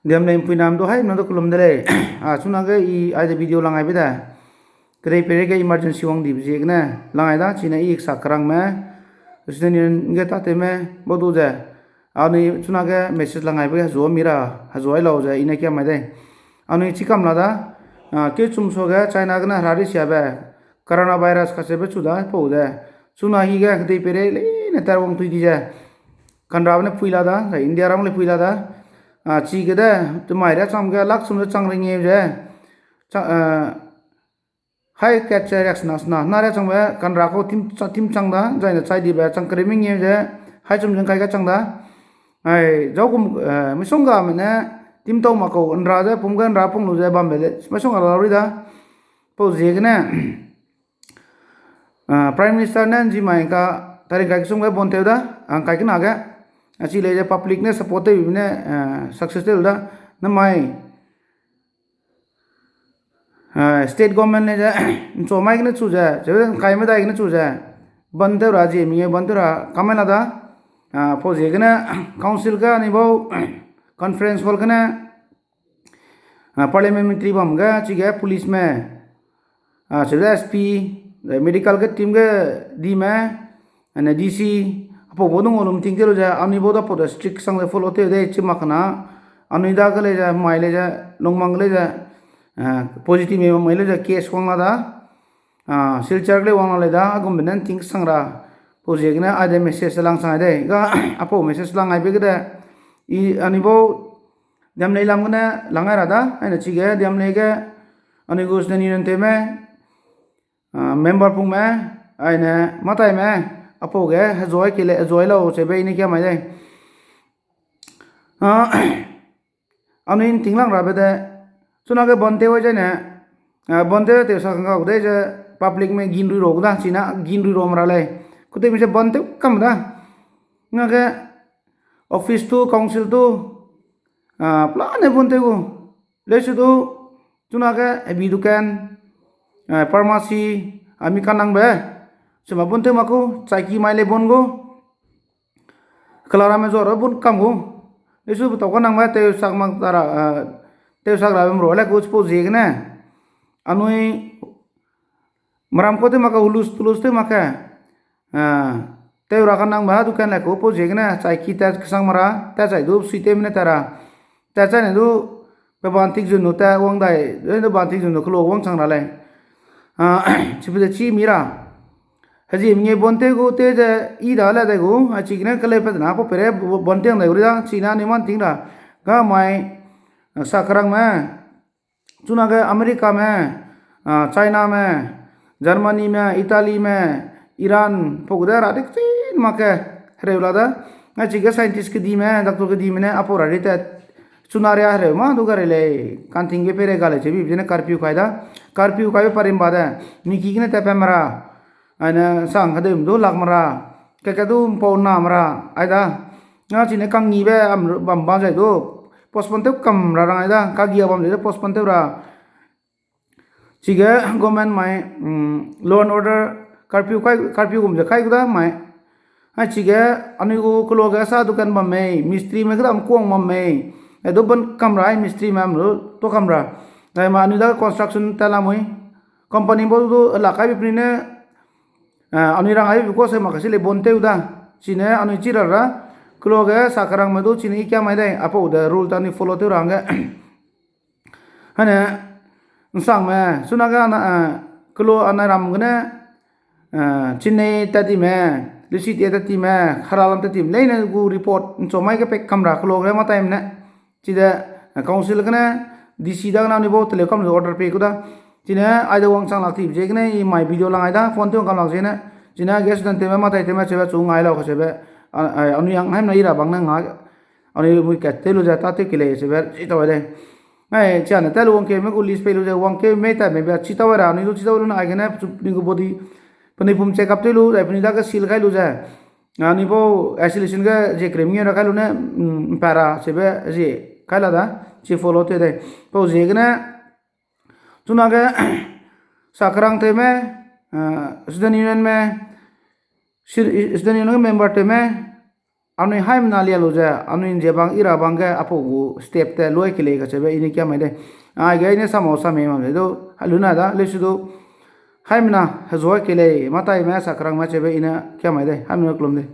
Diam lain pui nam do hai nam do kulum dele suna ga I ai de video langai beda kre pere ga emergency wang di bje gna langai da china I sakrang me usne ni ga ta te me bodu ja ani suna ga message langai ba zo mira ha zo ai lo ja ina kya mai de ani chikam la da ke chum so ga china ga na rari sia ba corona virus ka se be chu da po da suna hi ga de pere le na tar wang tui di ja kan ra ne pui la da india ram le pui la da chi cái đó tụi mày đã xong cái lắc xong nó trăng lên nhiều rồi hai cái chơi rắc na na ra xong vậy căn ra có tim trăng đó rồi là chạy đi về trăng cái mình nhiều rồi hai trong những cái trăng đó ai dấu cũng mới xong cả mình nè tim tàu mà cậu ăn ra rồi phun cái ra phun lùi rồi bám về mới xong cả rồi đó bao giờ cái nè prime minister nè gì mày cả tarik cái xong cái bon theo đó cái nào cái chỉ lấy cho public ne support te ne successful da na mai state government ne ja so mai ne chu ja je kai ma dai ne chu ja ban te ra ji mi ban te ra kamena da po je ne council ka ni bo conference hall ka na parliamentary bam ga chi ga police me se sp medical ka team ga di me and dc po bodong olum tingkelo ja ani boda po da strict sang le follow te de chimakna ani da gale ja maile ja longmangle ja positive me maile ja case wanga da silchar le wanga le da agum benen ting sangra po jegna ade message lang sang de ga apo message lang ai be ga I ani bo dam nei lam gna langai ra da ai chige dam nei ga ani gos ne ni te me member pung me ai ne matai me apo ge joy kile joy lo se be ni kya mai dai anin tinglang ra be de suna ge bonte wa jane bonte te sa ga de je public me gin ru ro da china gin ru ro mra le kute mi se bonte kam da nga ge office to council to plan e bonte go le su do suna ge bi dukan pharmacy ami kanang be cuma bonte maku cai ki mai le bon go kelara me zoro bon kam go isu to ko nang ma te sak mang tara te sak ra me ro le ko spo je ne anui maram ko te maka ulus tulus te maka te ra kan nang ba du kan le ko po je ne cai ki ta sang mara ta cai du si te me tara ta cai ne du pe ban tik jun no ta wang dai de ban tik jun no klo wang sang ra le chi pe chi mira haji minge bonte go te je I da la de go a chi ne kale pe na po pere bonte ang de da china ni man ting da ga mai sakrang me chuna ga america me china me germany me italy me iran po ga ra dik tin ma ke re la da a chi ga scientist ke di me doctor ke di me ne apo ra ri te chuna re re ma du ga re le kan ting ge pere ga le che bi ne curfew kai parim ba da ni ki ne te pe mara ana sang kadem do lak mara ke kadum po na mara aida nga chine kang ni be am bam ba jai do postpone te kam ra ra aida ka gia bam le postpone te ra chige government mai law and order curfew gum je khai guda mai ha chige ani go klo ga sa dukan bam me mistri me gram kuang bam me e do ban kam ra mistri mam ro to kam ra dai ma ani da construction tala moi company bo do la kai bi ne ani rang ai ko se makasi le bonte uda chine ani chirara kloge sakarang medu chini kya mai dai apo uda rule tani follow te rang hane sang me sunaga na klo anaram gane chine tati me lisi te tati me kharalam tati leina gu report chomai ke pek kamra klo ge ma time ne chida council gane dc da na ni bo telecom order pe kuda china ai da wang chang lak ti je gane I mai video lang ai da phone te kam lak je na china gas dan te ma tai te ma cheba chu ngai lo kha cheba ani yang haim na ira bang na nga ani mu ka te lu ja ta te kile cheba I to de ai chana ta lu wang ke me ko list pe lu ja wang ke me ta me ba chi ta wa ra ni lu chi ta lu na ai gane ni ko body pani pum check up te lu ai pani da ka sil khai lu ja ani bo isolation ga je kremia ra khai lu ne para cheba je khala da chi follow te de po je gane chuna ga sakrang te me student union me student union member te me Anu hai mna lia lo ja anu je bang ira bang ga apo gu step te loi kile ga chebe ini kya mai de a ga ine samosa me ma do haluna da le su do hai mna hazoi kile matai ma sakrang ma chebe ina kya mai de hamna klom de